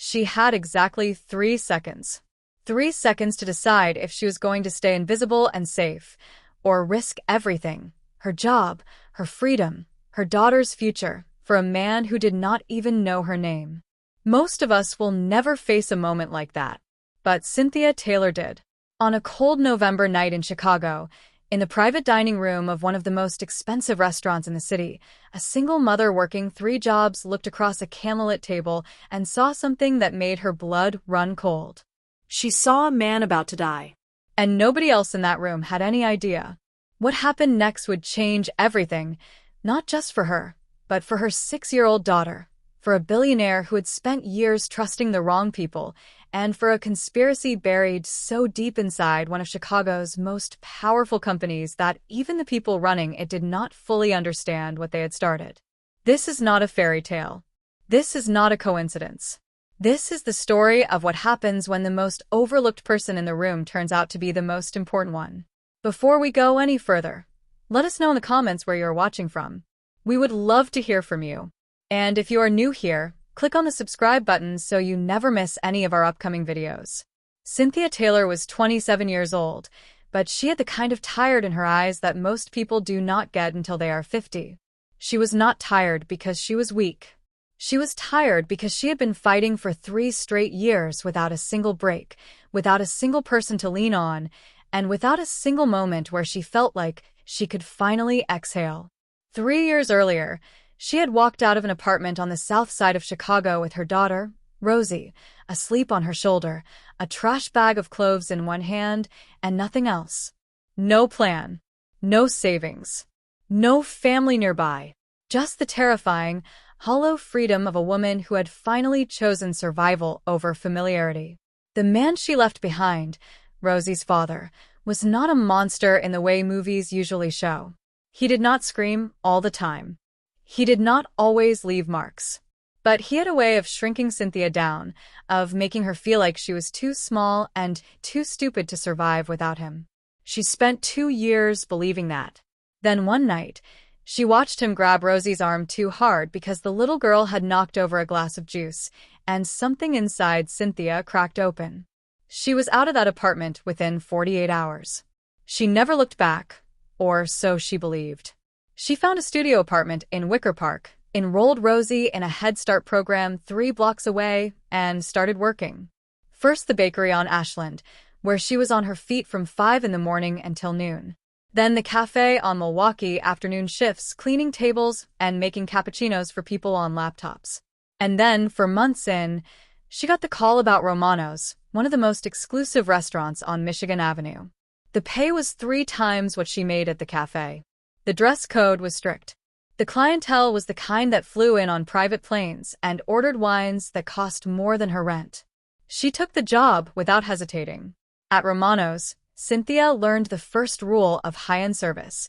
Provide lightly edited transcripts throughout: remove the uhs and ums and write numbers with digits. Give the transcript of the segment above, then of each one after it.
She had exactly 3 seconds. 3 seconds to decide if she was going to stay invisible and safe, or risk everything, her job, her freedom, her daughter's future, for a man who did not even know her name. Most of us will never face a moment like that. But Cynthia Taylor did. On a cold November night in Chicago, in the private dining room of one of the most expensive restaurants in the city, a single mother working 3 jobs looked across a candlelit table and saw something that made her blood run cold. She saw a man about to die. And nobody else in that room had any idea. What happened next would change everything, not just for her, but for her 6-year-old daughter, for a billionaire who had spent years trusting the wrong people, and for a conspiracy buried so deep inside one of Chicago's most powerful companies that even the people running it did not fully understand what they had started. This is not a fairy tale. This is not a coincidence. This is the story of what happens when the most overlooked person in the room turns out to be the most important one. Before we go any further, let us know in the comments where you are watching from. We would love to hear from you. And if you are new here, click on the subscribe button so you never miss any of our upcoming videos. Cynthia Taylor was 27 years old, but she had the kind of tired in her eyes that most people do not get until they are 50. She was not tired because she was weak. She was tired because she had been fighting for 3 straight years without a single break, without a single person to lean on, and without a single moment where she felt like she could finally exhale. 3 years earlier, she had walked out of an apartment on the south side of Chicago with her daughter, Rosie, asleep on her shoulder, a trash bag of clothes in one hand, and nothing else. No plan. No savings. No family nearby. Just the terrifying, hollow freedom of a woman who had finally chosen survival over familiarity. The man she left behind, Rosie's father, was not a monster in the way movies usually show. He did not scream all the time. He did not always leave marks. But he had a way of shrinking Cynthia down, of making her feel like she was too small and too stupid to survive without him. She spent 2 years believing that. Then one night, she watched him grab Rosie's arm too hard because the little girl had knocked over a glass of juice, and something inside Cynthia cracked open. She was out of that apartment within 48 hours. She never looked back, or so she believed. She found a studio apartment in Wicker Park, enrolled Rosie in a Head Start program 3 blocks away, and started working. First the bakery on Ashland, where she was on her feet from 5 in the morning until noon. Then the cafe on Milwaukee afternoon shifts, cleaning tables and making cappuccinos for people on laptops. And then, for months in, she got the call about Romano's, one of the most exclusive restaurants on Michigan Avenue. The pay was 3 times what she made at the cafe. The dress code was strict. The clientele was the kind that flew in on private planes and ordered wines that cost more than her rent. She took the job without hesitating. At Romano's, Cynthia learned the first rule of high-end service.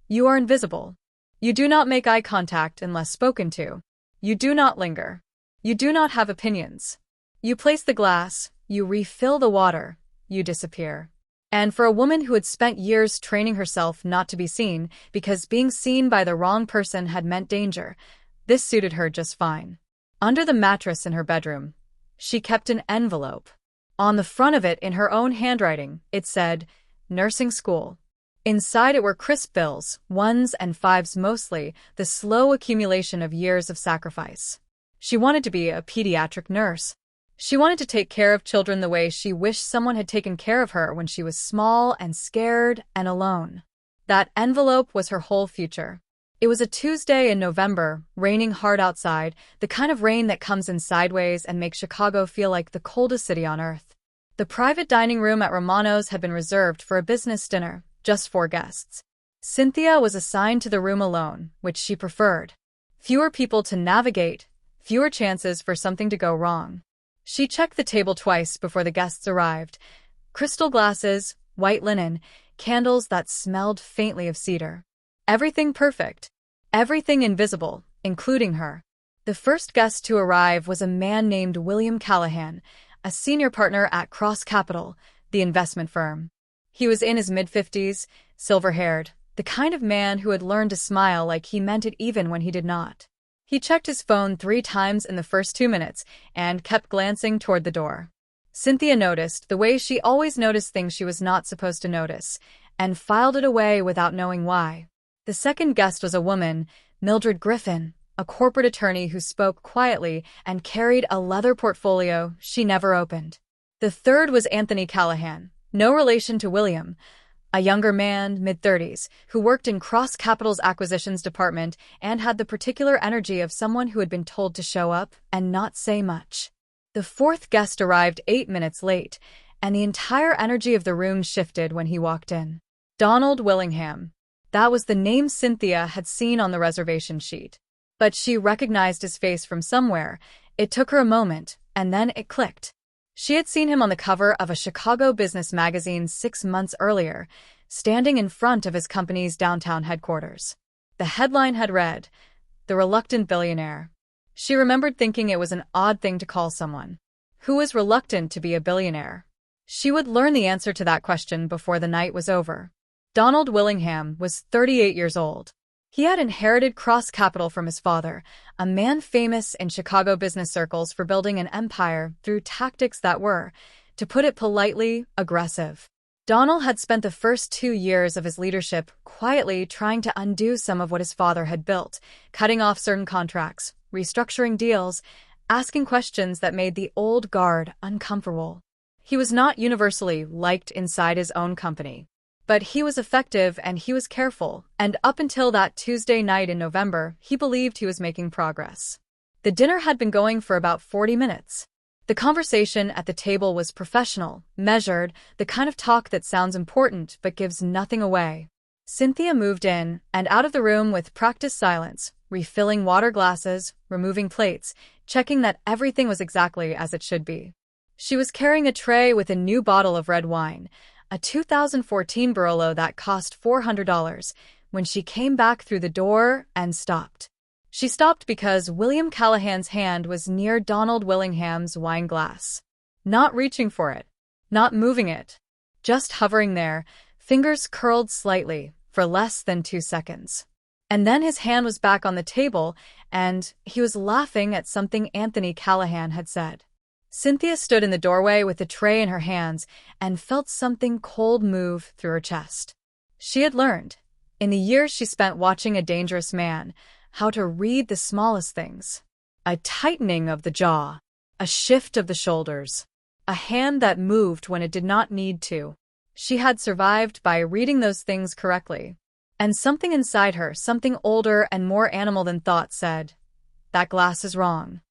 You are invisible. You do not make eye contact unless spoken to. You do not linger. You do not have opinions. You place the glass, you refill the water, you disappear. And for a woman who had spent years training herself not to be seen, because being seen by the wrong person had meant danger, this suited her just fine. Under the mattress in her bedroom, she kept an envelope. On the front of it, in her own handwriting, it said, "Nursing School." Inside it were crisp bills, 1s and 5s mostly, the slow accumulation of years of sacrifice. She wanted to be a pediatric nurse. She wanted to take care of children the way she wished someone had taken care of her when she was small and scared and alone. That envelope was her whole future. It was a Tuesday in November, raining hard outside, the kind of rain that comes in sideways and makes Chicago feel like the coldest city on earth. The private dining room at Romano's had been reserved for a business dinner, just 4 guests. Cynthia was assigned to the room alone, which she preferred. Fewer people to navigate, fewer chances for something to go wrong. She checked the table twice before the guests arrived. Crystal glasses, white linen, candles that smelled faintly of cedar. Everything perfect. Everything invisible, including her. The first guest to arrive was a man named William Callahan, a senior partner at Cross Capital, the investment firm. He was in his mid-50s, silver-haired, the kind of man who had learned to smile like he meant it even when he did not. He checked his phone 3 times in the first 2 minutes and kept glancing toward the door. Cynthia noticed the way she always noticed things she was not supposed to notice, and filed it away without knowing why. The second guest was a woman, Mildred Griffin, a corporate attorney who spoke quietly and carried a leather portfolio she never opened. The third was Anthony Callahan, no relation to William, a younger man, mid-30s, who worked in Cross Capital's acquisitions department and had the particular energy of someone who had been told to show up and not say much. The fourth guest arrived 8 minutes late, and the entire energy of the room shifted when he walked in. Donald Willingham. That was the name Cynthia had seen on the reservation sheet. But she recognized his face from somewhere. It took her a moment, and then it clicked. She had seen him on the cover of a Chicago business magazine 6 months earlier, standing in front of his company's downtown headquarters. The headline had read, "The Reluctant Billionaire." She remembered thinking it was an odd thing to call someone who was reluctant to be a billionaire. She would learn the answer to that question before the night was over. Donald Willingham was 38 years old. He had inherited Cross Capital from his father, a man famous in Chicago business circles for building an empire through tactics that were, to put it politely, aggressive. Donald had spent the first 2 years of his leadership quietly trying to undo some of what his father had built, cutting off certain contracts, restructuring deals, asking questions that made the old guard uncomfortable. He was not universally liked inside his own company. But he was effective and he was careful, and up until that Tuesday night in November, he believed he was making progress. The dinner had been going for about 40 minutes. The conversation at the table was professional, measured, the kind of talk that sounds important but gives nothing away. Cynthia moved in and out of the room with practiced silence, refilling water glasses, removing plates, checking that everything was exactly as it should be. She was carrying a tray with a new bottle of red wine, a 2014 Barolo that cost $400, when she came back through the door and stopped. She stopped because William Callahan's hand was near Donald Willingham's wine glass. Not reaching for it, not moving it, just hovering there, fingers curled slightly for less than 2 seconds. And then his hand was back on the table, and he was laughing at something Anthony Callahan had said. Cynthia stood in the doorway with the tray in her hands and felt something cold move through her chest. She had learned, in the years she spent watching a dangerous man, how to read the smallest things. A tightening of the jaw, a shift of the shoulders, a hand that moved when it did not need to. She had survived by reading those things correctly. And something inside her, something older and more animal than thought, said, "That glass is wrong."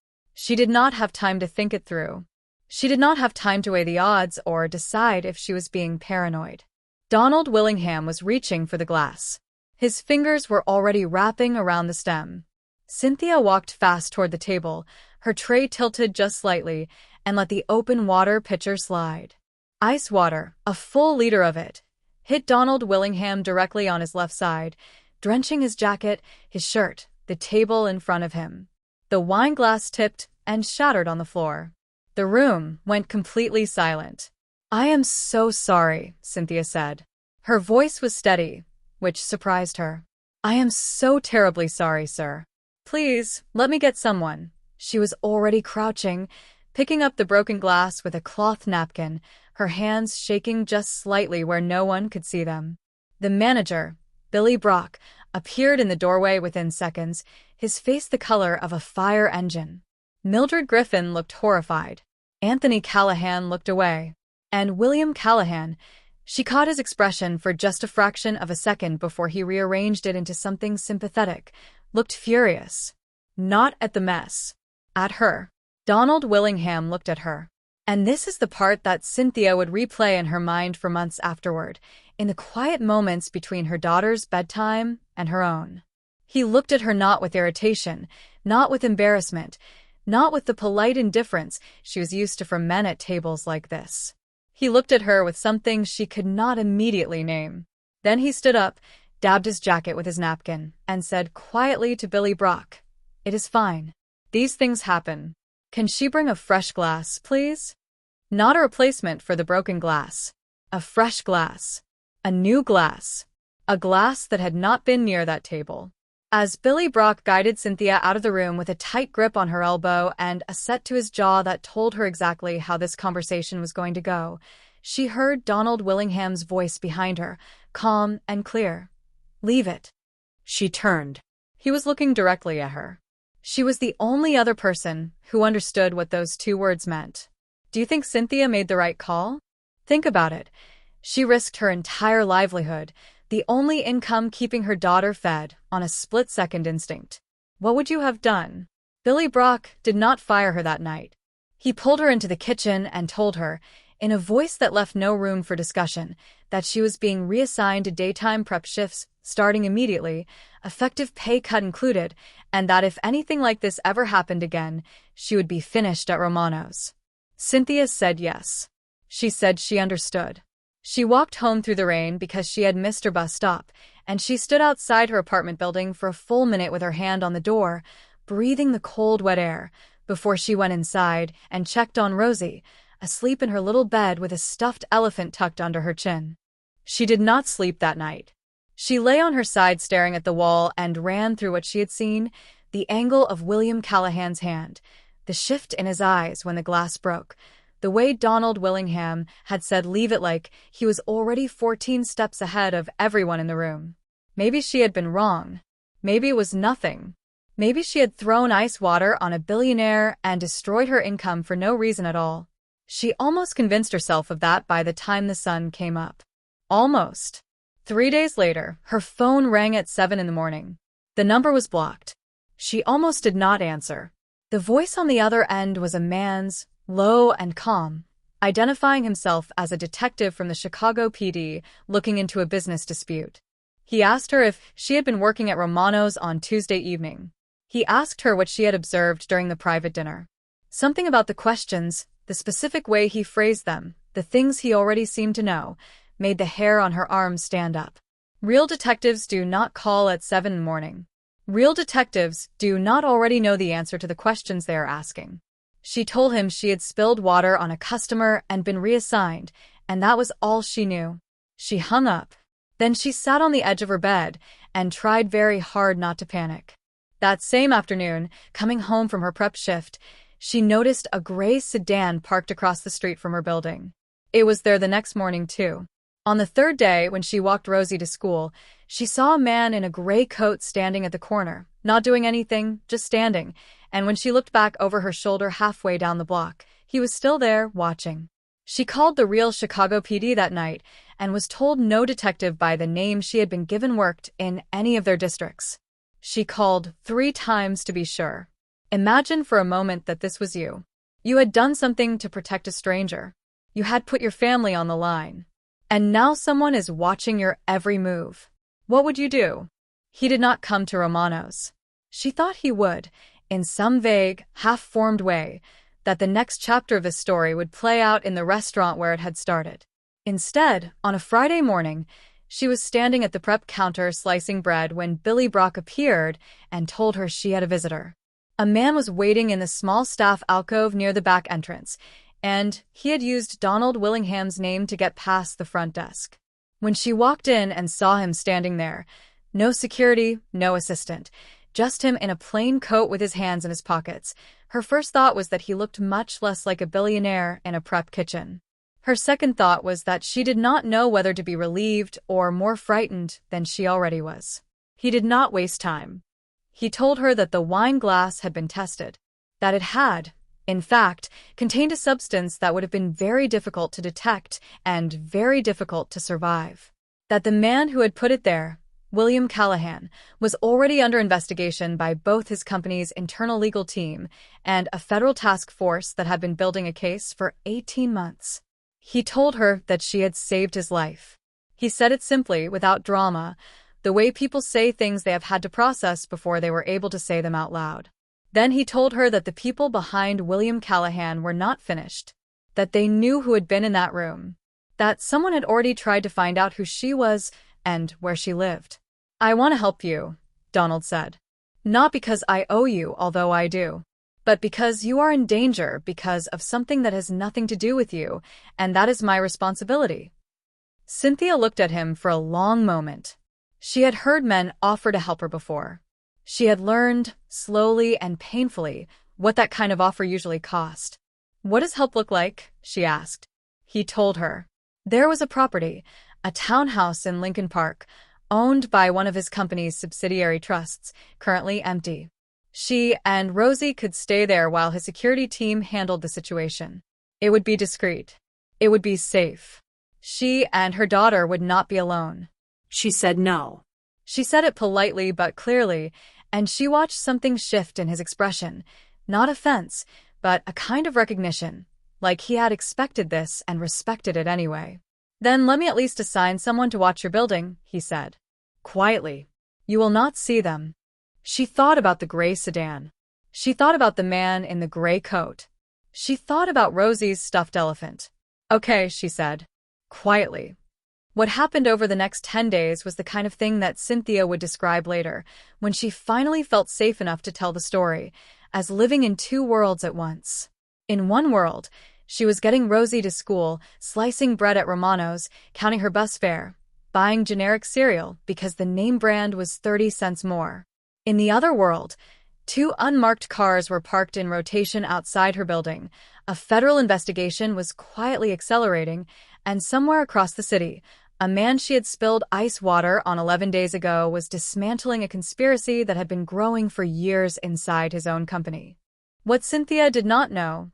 She did not have time to think it through. She did not have time to weigh the odds or decide if she was being paranoid. Donald Willingham was reaching for the glass. His fingers were already wrapping around the stem. Cynthia walked fast toward the table, her tray tilted just slightly, and let the open water pitcher slide. Ice water, a full liter of it, hit Donald Willingham directly on his left side, drenching his jacket, his shirt, the table in front of him. The wine glass tipped and shattered on the floor. The room went completely silent. "I am so sorry," Cynthia said. Her voice was steady, which surprised her. "I am so terribly sorry, sir. Please, let me get someone." She was already crouching, picking up the broken glass with a cloth napkin, her hands shaking just slightly where no one could see them. The manager, Billy Brock, appeared in the doorway within seconds, his face the color of a fire engine. Mildred Griffin looked horrified. Anthony Callahan looked away. And William Callahan, she caught his expression for just a fraction of a second before he rearranged it into something sympathetic, looked furious. Not at the mess. At her. Donald Willingham looked at her. And this is the part that Cynthia would replay in her mind for months afterward, in the quiet moments between her daughter's bedtime and her own. He looked at her not with irritation, not with embarrassment, not with the polite indifference she was used to from men at tables like this. He looked at her with something she could not immediately name. Then he stood up, dabbed his jacket with his napkin, and said quietly to Billy Brock, "It is fine. These things happen. Can she bring a fresh glass, please?" Not a replacement for the broken glass. A fresh glass. A new glass. A glass that had not been near that table. As Billy Brock guided Cynthia out of the room with a tight grip on her elbow and a set to his jaw that told her exactly how this conversation was going to go, she heard Donald Willingham's voice behind her, calm and clear. "Leave it." She turned. He was looking directly at her. She was the only other person who understood what those two words meant. Do you think Cynthia made the right call? Think about it. She risked her entire livelihood, the only income keeping her daughter fed, on a split-second instinct. What would you have done? Billy Brock did not fire her that night. He pulled her into the kitchen and told her, in a voice that left no room for discussion, that she was being reassigned to daytime prep shifts starting immediately, effective pay cut included, and that if anything like this ever happened again, she would be finished at Romano's. Cynthia said yes. She said she understood. She walked home through the rain because she had missed her bus stop, and she stood outside her apartment building for a full minute with her hand on the door, breathing the cold, wet air, before she went inside and checked on Rosie, asleep in her little bed with a stuffed elephant tucked under her chin. She did not sleep that night. She lay on her side staring at the wall and ran through what she had seen, the angle of William Callahan's hand, the shift in his eyes when the glass broke, the way Donald Willingham had said leave it like he was already 14 steps ahead of everyone in the room. Maybe she had been wrong. Maybe it was nothing. Maybe she had thrown ice water on a billionaire and destroyed her income for no reason at all. She almost convinced herself of that by the time the sun came up. Almost. 3 days later, her phone rang at 7 in the morning. The number was blocked. She almost did not answer. The voice on the other end was a man's, low and calm, identifying himself as a detective from the Chicago PD looking into a business dispute. He asked her if she had been working at Romano's on Tuesday evening. He asked her what she had observed during the private dinner. Something about the questions, the specific way he phrased them, the things he already seemed to know, made the hair on her arms stand up. Real detectives do not call at 7 in the morning. Real detectives do not already know the answer to the questions they are asking. She told him she had spilled water on a customer and been reassigned, and that was all she knew. She hung up. Then she sat on the edge of her bed and tried very hard not to panic. That same afternoon, coming home from her prep shift, she noticed a gray sedan parked across the street from her building. It was there the next morning, too. On the third day, when she walked Rosie to school, she saw a man in a gray coat standing at the corner, not doing anything, just standing, and when she looked back over her shoulder halfway down the block, he was still there, watching. She called the real Chicago PD that night and was told no detective by the name she had been given worked in any of their districts. She called 3 times to be sure. Imagine for a moment that this was you. You had done something to protect a stranger. You had put your family on the line. And now someone is watching your every move. What would you do? He did not come to Romano's. She thought he would, in some vague, half-formed way, that the next chapter of his story would play out in the restaurant where it had started. Instead, on a Friday morning, she was standing at the prep counter slicing bread when Billy Brock appeared and told her she had a visitor. A man was waiting in the small staff alcove near the back entrance, and he had used Donald Willingham's name to get past the front desk. When she walked in and saw him standing there, no security, no assistant, just him in a plain coat with his hands in his pockets, her first thought was that he looked much less like a billionaire in a prep kitchen. Her second thought was that she did not know whether to be relieved or more frightened than she already was. He did not waste time. He told her that the wine glass had been tested, that it had, in fact, contained a substance that would have been very difficult to detect and very difficult to survive. That the man who had put it there, William Callahan, was already under investigation by both his company's internal legal team and a federal task force that had been building a case for 18 months. He told her that she had saved his life. He said it simply, without drama, the way people say things they have had to process before they were able to say them out loud. Then he told her that the people behind William Callahan were not finished, that they knew who had been in that room, that someone had already tried to find out who she was and where she lived. "I want to help you," Donald said. "Not because I owe you, although I do, but because you are in danger because of something that has nothing to do with you, and that is my responsibility." Cynthia looked at him for a long moment. She had heard men offer to help her before. She had learned, slowly and painfully, what that kind of offer usually cost. "What does help look like?" she asked. He told her. There was a property, a townhouse in Lincoln Park, owned by one of his company's subsidiary trusts, currently empty. She and Rosie could stay there while his security team handled the situation. It would be discreet. It would be safe. She and her daughter would not be alone. She said no. She said it politely but clearly, and she watched something shift in his expression. Not offense, but a kind of recognition, like he had expected this and respected it anyway. "Then let me at least assign someone to watch your building," he said. Quietly. "You will not see them." She thought about the gray sedan. She thought about the man in the gray coat. She thought about Rosie's stuffed elephant. "Okay," she said. Quietly. What happened over the next 10 days was the kind of thing that Cynthia would describe later, when she finally felt safe enough to tell the story, as living in two worlds at once. In one world, she was getting Rosie to school, slicing bread at Romano's, counting her bus fare, buying generic cereal because the name brand was 30 cents more. In the other world, two unmarked cars were parked in rotation outside her building. A federal investigation was quietly accelerating, and somewhere across the city, a man she had spilled ice water on 11 days ago was dismantling a conspiracy that had been growing for years inside his own company. What Cynthia did not know,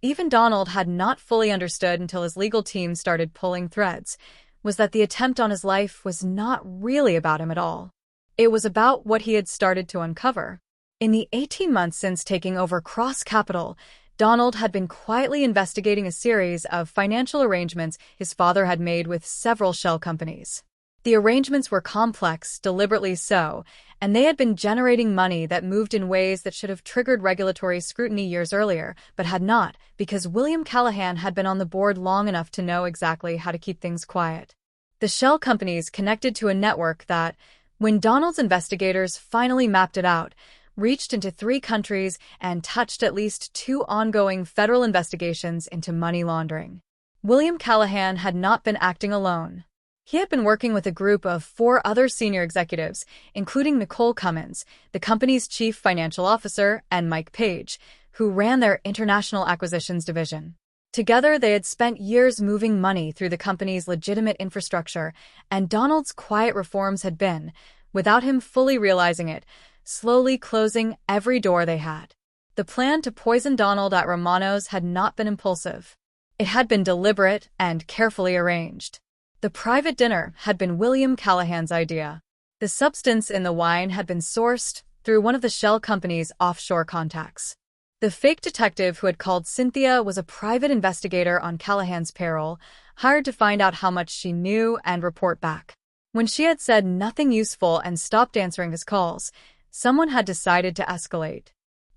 even Donald had not fully understood until his legal team started pulling threads, was that the attempt on his life was not really about him at all. It was about what he had started to uncover. In the 18 months since taking over Cross Capital, Donald had been quietly investigating a series of financial arrangements his father had made with several shell companies. The arrangements were complex, deliberately so, and they had been generating money that moved in ways that should have triggered regulatory scrutiny years earlier, but had not, because William Callahan had been on the board long enough to know exactly how to keep things quiet. The shell companies connected to a network that, when Donald's investigators finally mapped it out, reached into 3 countries and touched at least 2 ongoing federal investigations into money laundering. William Callahan had not been acting alone. He had been working with a group of 4 other senior executives, including Nicole Cummins, the company's chief financial officer, and Mike Page, who ran their international acquisitions division. Together, they had spent years moving money through the company's legitimate infrastructure, and Donald's quiet reforms had been, without him fully realizing it, slowly closing every door they had. The plan to poison Donald at Romano's had not been impulsive. It had been deliberate and carefully arranged. The private dinner had been William Callahan's idea. The substance in the wine had been sourced through one of the shell company's offshore contacts. The fake detective who had called Cynthia was a private investigator on Callahan's payroll, hired to find out how much she knew and report back. When she had said nothing useful and stopped answering his calls, someone had decided to escalate.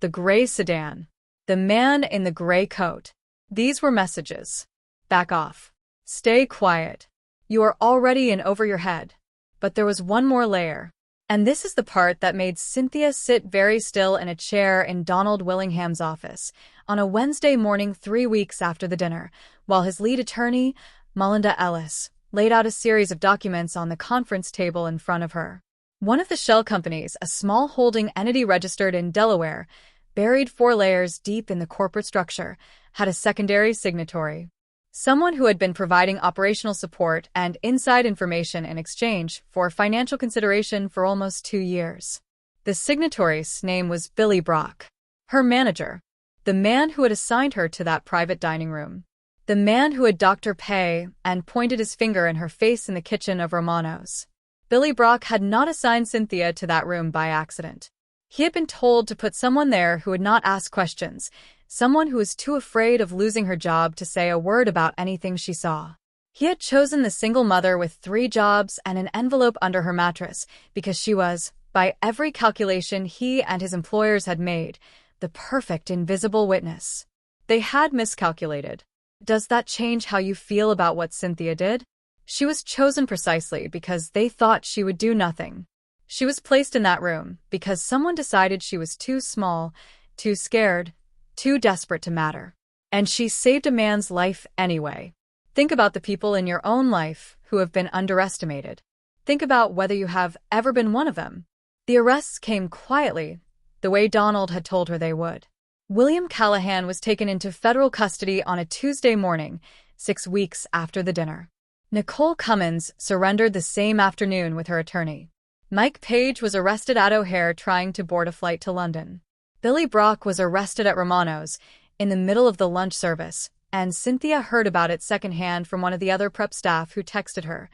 The gray sedan. The man in the gray coat. These were messages. Back off. Stay quiet. You are already in over your head. But there was one more layer. And this is the part that made Cynthia sit very still in a chair in Donald Willingham's office on a Wednesday morning 3 weeks after the dinner, while his lead attorney, Melinda Ellis, laid out a series of documents on the conference table in front of her. One of the shell companies, a small holding entity registered in Delaware, buried 4 layers deep in the corporate structure, had a secondary signatory. Someone who had been providing operational support and inside information in exchange for financial consideration for almost 2 years. The signatory's name was Billy Brock. Her manager. The man who had assigned her to that private dining room. The man who had docked her pay and pointed his finger in her face in the kitchen of Romano's. Billy Brock had not assigned Cynthia to that room by accident. He had been told to put someone there who would not ask questions, someone who was too afraid of losing her job to say a word about anything she saw. He had chosen the single mother with 3 jobs and an envelope under her mattress because she was, by every calculation he and his employers had made, the perfect invisible witness. They had miscalculated. Does that change how you feel about what Cynthia did? She was chosen precisely because they thought she would do nothing. She was placed in that room because someone decided she was too small, too scared, too desperate to matter. And she saved a man's life anyway. Think about the people in your own life who have been underestimated. Think about whether you have ever been one of them. The arrests came quietly, the way Donald had told her they would. William Callahan was taken into federal custody on a Tuesday morning, 6 weeks after the dinner. Nicole Cummins surrendered the same afternoon with her attorney. Mike Page was arrested at O'Hare trying to board a flight to London. Billy Brock was arrested at Romano's in the middle of the lunch service, and Cynthia heard about it secondhand from one of the other prep staff who texted her,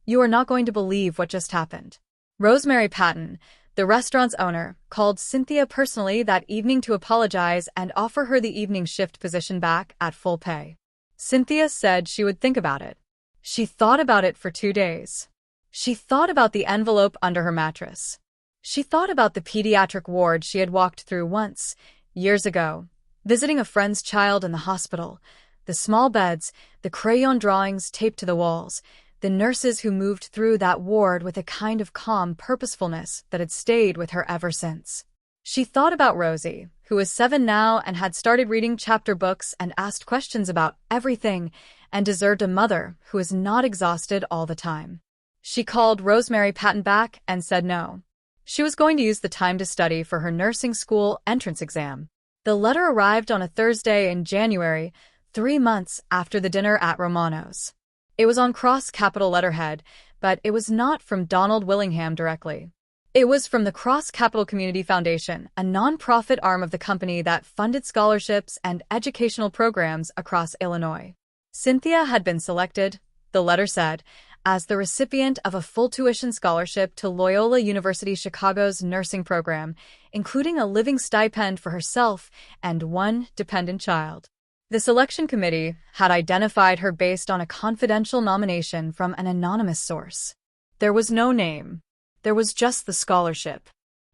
"You are not going to believe what just happened." Rosemary Patton, the restaurant's owner, called Cynthia personally that evening to apologize and offer her the evening shift position back at full pay. Cynthia said she would think about it. She thought about it for 2 days. She thought about the envelope under her mattress. She thought about the pediatric ward she had walked through once, years ago, visiting a friend's child in the hospital, the small beds, the crayon drawings taped to the walls, the nurses who moved through that ward with a kind of calm purposefulness that had stayed with her ever since. She thought about Rosie, who was 7 now and had started reading chapter books and asked questions about everything and deserved a mother who was not exhausted all the time. She called Rosemary Patton back and said no. She was going to use the time to study for her nursing school entrance exam. The letter arrived on a Thursday in January, 3 months after the dinner at Romano's. It was on cross-capital letterhead, but it was not from Donald Willingham directly. It was from the Cross-Capital Community Foundation, a nonprofit arm of the company that funded scholarships and educational programs across Illinois. Cynthia had been selected, the letter said, as the recipient of a full tuition scholarship to Loyola University Chicago's nursing program, including a living stipend for herself and 1 dependent child. The selection committee had identified her based on a confidential nomination from an anonymous source. There was no name. There was just the scholarship.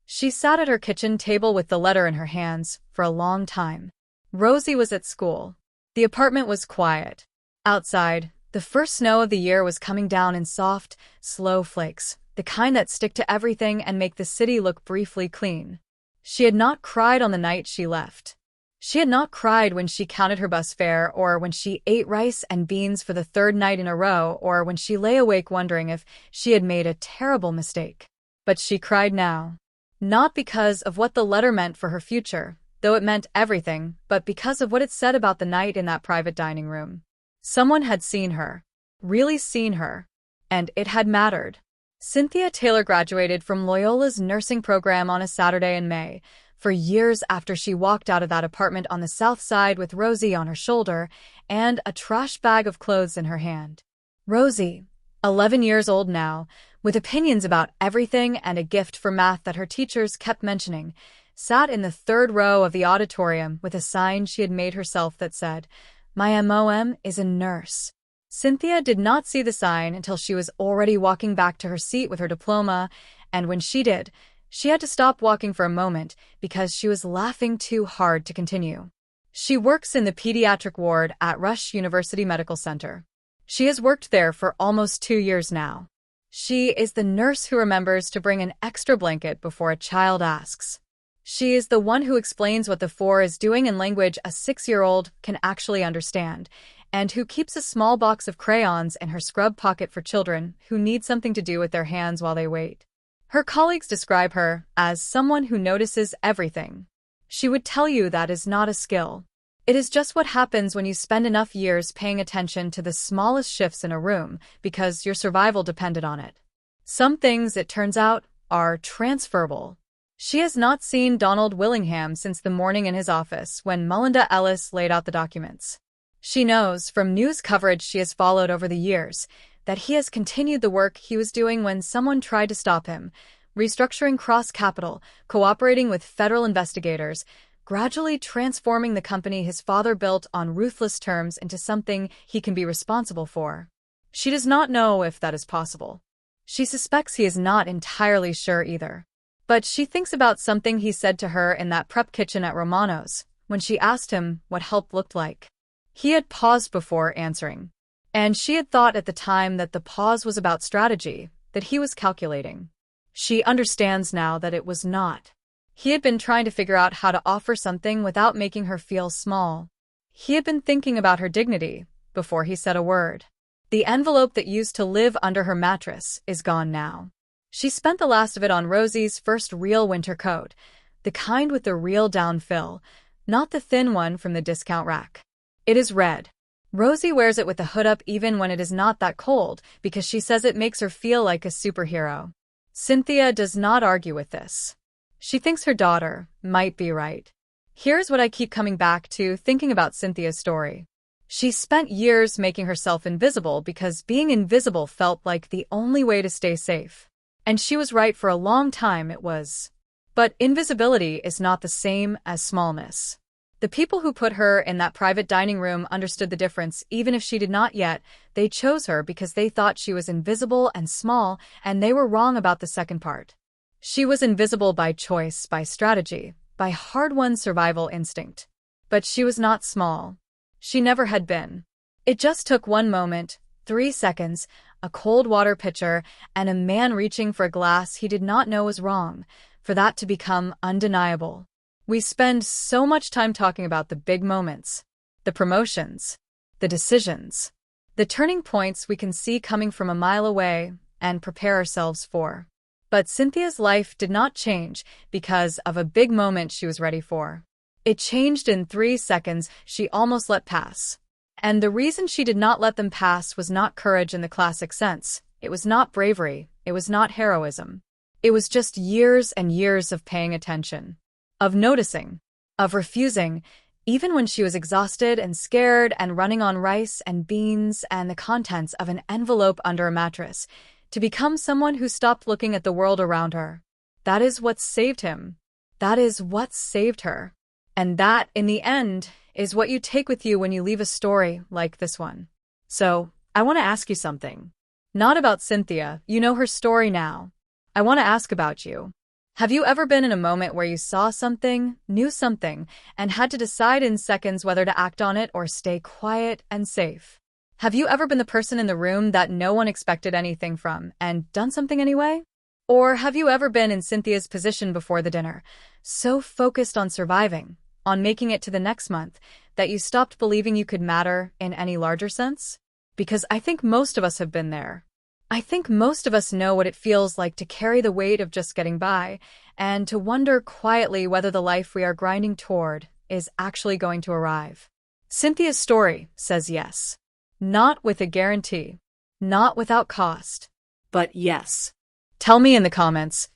She sat at her kitchen table with the letter in her hands for a long time. Rosie was at school. The apartment was quiet. Outside, the first snow of the year was coming down in soft, slow flakes, the kind that stick to everything and make the city look briefly clean. She had not cried on the night she left. She had not cried when she counted her bus fare, or when she ate rice and beans for the 3rd night in a row, or when she lay awake wondering if she had made a terrible mistake. But she cried now. Not because of what the letter meant for her future, though it meant everything, but because of what it said about the night in that private dining room. Someone had seen her, really seen her, and it had mattered. Cynthia Taylor graduated from Loyola's nursing program on a Saturday in May, for years after she walked out of that apartment on the south side with Rosie on her shoulder and a trash bag of clothes in her hand. Rosie, 11 years old now, with opinions about everything and a gift for math that her teachers kept mentioning, sat in the 3rd row of the auditorium with a sign she had made herself that said, "My MOM is a nurse." Cynthia did not see the sign until she was already walking back to her seat with her diploma, and when she did, she had to stop walking for a moment because she was laughing too hard to continue. She works in the pediatric ward at Rush University Medical Center. She has worked there for almost 2 years now. She is the nurse who remembers to bring an extra blanket before a child asks. She is the one who explains what the 4 is doing in language a 6-year-old can actually understand, and who keeps a small box of crayons in her scrub pocket for children who need something to do with their hands while they wait. Her colleagues describe her as someone who notices everything. She would tell you that is not a skill. It is just what happens when you spend enough years paying attention to the smallest shifts in a room because your survival depended on it. Some things, it turns out, are transferable. She has not seen Donald Willingham since the morning in his office when Melinda Ellis laid out the documents. She knows, from news coverage she has followed over the years, that he has continued the work he was doing when someone tried to stop him, restructuring cross-capital, cooperating with federal investigators, gradually transforming the company his father built on ruthless terms into something he can be responsible for. She does not know if that is possible. She suspects he is not entirely sure either. But she thinks about something he said to her in that prep kitchen at Romano's, when she asked him what help looked like. He had paused before answering, and she had thought at the time that the pause was about strategy, that he was calculating. She understands now that it was not. He had been trying to figure out how to offer something without making her feel small. He had been thinking about her dignity before he said a word. The envelope that used to live under her mattress is gone now. She spent the last of it on Rosie's first real winter coat, the kind with the real down fill, not the thin one from the discount rack. It is red. Rosie wears it with the hood up even when it is not that cold because she says it makes her feel like a superhero. Cynthia does not argue with this. She thinks her daughter might be right. Here's what I keep coming back to thinking about Cynthia's story. She spent years making herself invisible because being invisible felt like the only way to stay safe. And she was right for a long time it was. But invisibility is not the same as smallness. The people who put her in that private dining room understood the difference even if she did not yet. They chose her because they thought she was invisible and small, and they were wrong about the second part. She was invisible by choice, by strategy, by hard-won survival instinct. But she was not small. She never had been. It just took one moment, 3 seconds, a cold water pitcher, and a man reaching for a glass he did not know was wrong, for that to become undeniable. We spend so much time talking about the big moments, the promotions, the decisions, the turning points we can see coming from a mile away and prepare ourselves for. But Cynthia's life did not change because of a big moment she was ready for. It changed in 3 seconds she almost let pass. And the reason she did not let them pass was not courage in the classic sense. It was not bravery. It was not heroism. It was just years and years of paying attention, of noticing, of refusing, even when she was exhausted and scared and running on rice and beans and the contents of an envelope under a mattress, to become someone who stopped looking at the world around her. That is what saved him. That is what saved her. And that, in the end, is what you take with you when you leave a story like this one. So, I want to ask you something. Not about Cynthia, you know her story now. I want to ask about you. Have you ever been in a moment where you saw something, knew something, and had to decide in seconds whether to act on it or stay quiet and safe? Have you ever been the person in the room that no one expected anything from and done something anyway? Or have you ever been in Cynthia's position before the dinner, so focused on surviving, on making it to the next month, that you stopped believing you could matter in any larger sense? Because I think most of us have been there. I think most of us know what it feels like to carry the weight of just getting by and to wonder quietly whether the life we are grinding toward is actually going to arrive. Cynthia's story says yes. Not with a guarantee. Not without cost. But yes. Tell me in the comments,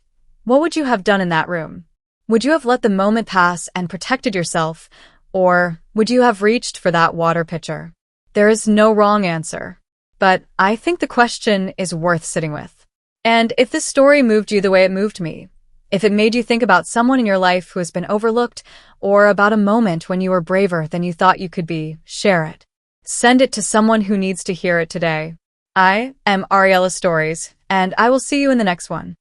what would you have done in that room? Would you have let the moment pass and protected yourself, or would you have reached for that water pitcher? There is no wrong answer. But I think the question is worth sitting with. And if this story moved you the way it moved me, if it made you think about someone in your life who has been overlooked, or about a moment when you were braver than you thought you could be, share it. Send it to someone who needs to hear it today. I am Ariella Stories, and I will see you in the next one.